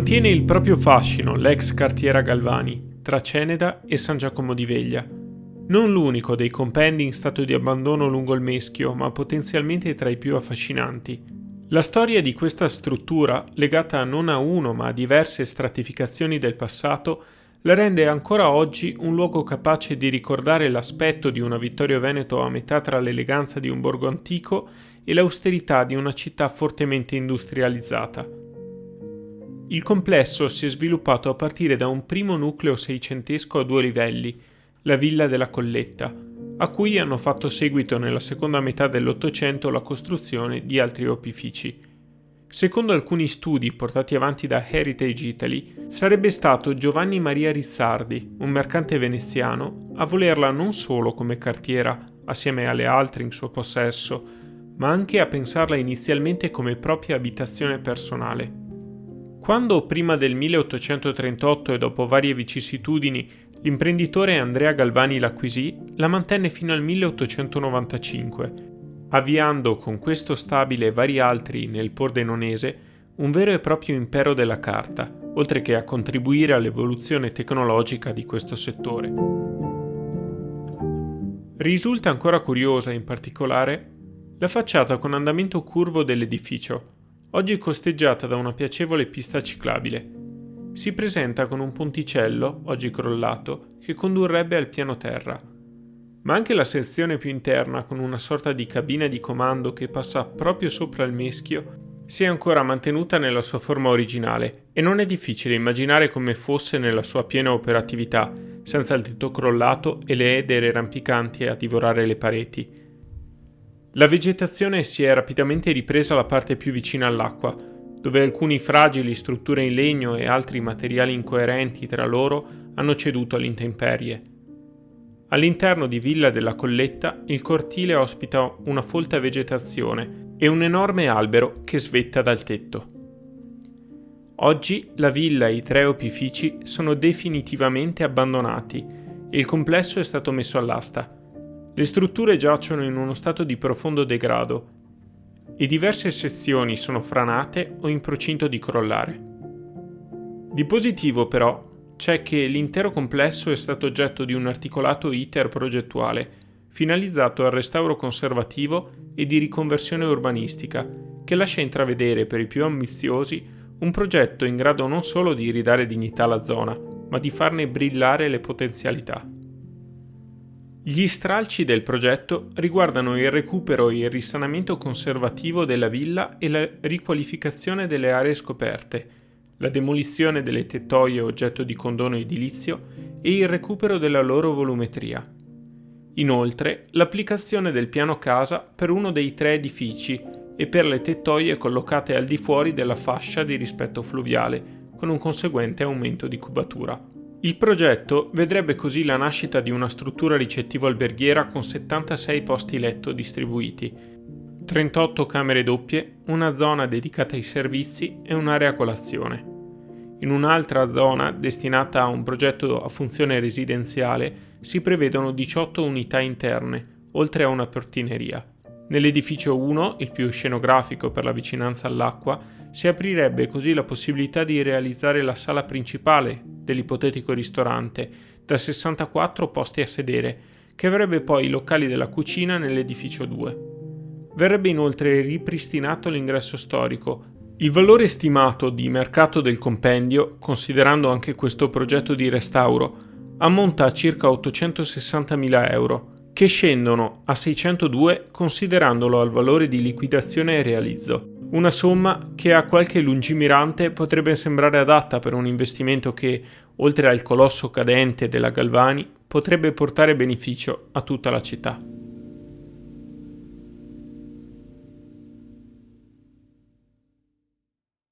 Mantiene il proprio fascino l'ex cartiera Galvani, tra Ceneda e San Giacomo di Veglia. Non l'unico dei compendi in stato di abbandono lungo il Meschio, ma potenzialmente tra i più affascinanti. La storia di questa struttura, legata non a uno ma a diverse stratificazioni del passato, la rende ancora oggi un luogo capace di ricordare l'aspetto di una Vittorio Veneto a metà tra l'eleganza di un borgo antico e l'austerità di una città fortemente industrializzata. Il complesso si è sviluppato a partire da un primo nucleo seicentesco a 2 livelli, la Villa della Colletta, a cui hanno fatto seguito nella seconda metà dell'Ottocento la costruzione di altri opifici. Secondo alcuni studi portati avanti da Heritage Italy, sarebbe stato Giovanni Maria Rizzardi, un mercante veneziano, a volerla non solo come cartiera, assieme alle altre in suo possesso, ma anche a pensarla inizialmente come propria abitazione personale. Quando prima del 1838 e dopo varie vicissitudini l'imprenditore Andrea Galvani l'acquisì, la mantenne fino al 1895, avviando con questo stabile e vari altri nel Pordenonese un vero e proprio impero della carta, oltre che a contribuire all'evoluzione tecnologica di questo settore. Risulta ancora curiosa in particolare la facciata con andamento curvo dell'edificio, oggi costeggiata da una piacevole pista ciclabile. Si presenta con un ponticello, oggi crollato, che condurrebbe al piano terra. Ma anche la sezione più interna, con una sorta di cabina di comando che passa proprio sopra il Meschio, si è ancora mantenuta nella sua forma originale e non è difficile immaginare come fosse nella sua piena operatività, senza il tetto crollato e le edere rampicanti a divorare le pareti. La vegetazione si è rapidamente ripresa alla parte più vicina all'acqua, dove alcuni fragili strutture in legno e altri materiali incoerenti tra loro hanno ceduto alle intemperie. All'interno di Villa della Colletta il cortile ospita una folta vegetazione e un enorme albero che svetta dal tetto. Oggi la villa e i 3 opifici sono definitivamente abbandonati e il complesso è stato messo all'asta. Le strutture giacciono in uno stato di profondo degrado e diverse sezioni sono franate o in procinto di crollare. Di positivo però c'è che l'intero complesso è stato oggetto di un articolato iter progettuale finalizzato al restauro conservativo e di riconversione urbanistica che lascia intravedere per i più ambiziosi un progetto in grado non solo di ridare dignità alla zona, ma di farne brillare le potenzialità. Gli stralci del progetto riguardano il recupero e il risanamento conservativo della villa e la riqualificazione delle aree scoperte, la demolizione delle tettoie oggetto di condono edilizio e il recupero della loro volumetria. Inoltre, l'applicazione del piano casa per uno dei 3 edifici e per le tettoie collocate al di fuori della fascia di rispetto fluviale, con un conseguente aumento di cubatura. Il progetto vedrebbe così la nascita di una struttura ricettivo-alberghiera con 76 posti letto distribuiti, 38 camere doppie, una zona dedicata ai servizi e un'area colazione. In un'altra zona, destinata a un progetto a funzione residenziale, si prevedono 18 unità interne, oltre a una portineria. Nell'edificio 1, il più scenografico per la vicinanza all'acqua, si aprirebbe così la possibilità di realizzare la sala principale dell'ipotetico ristorante, da 64 posti a sedere, che avrebbe poi i locali della cucina nell'edificio 2. Verrebbe inoltre ripristinato l'ingresso storico. Il valore stimato di mercato del compendio, considerando anche questo progetto di restauro, ammonta a circa 860.000 euro, che scendono a 602 considerandolo al valore di liquidazione e realizzo. Una somma che a qualche lungimirante potrebbe sembrare adatta per un investimento che, oltre al colosso cadente della Galvani, potrebbe portare beneficio a tutta la città.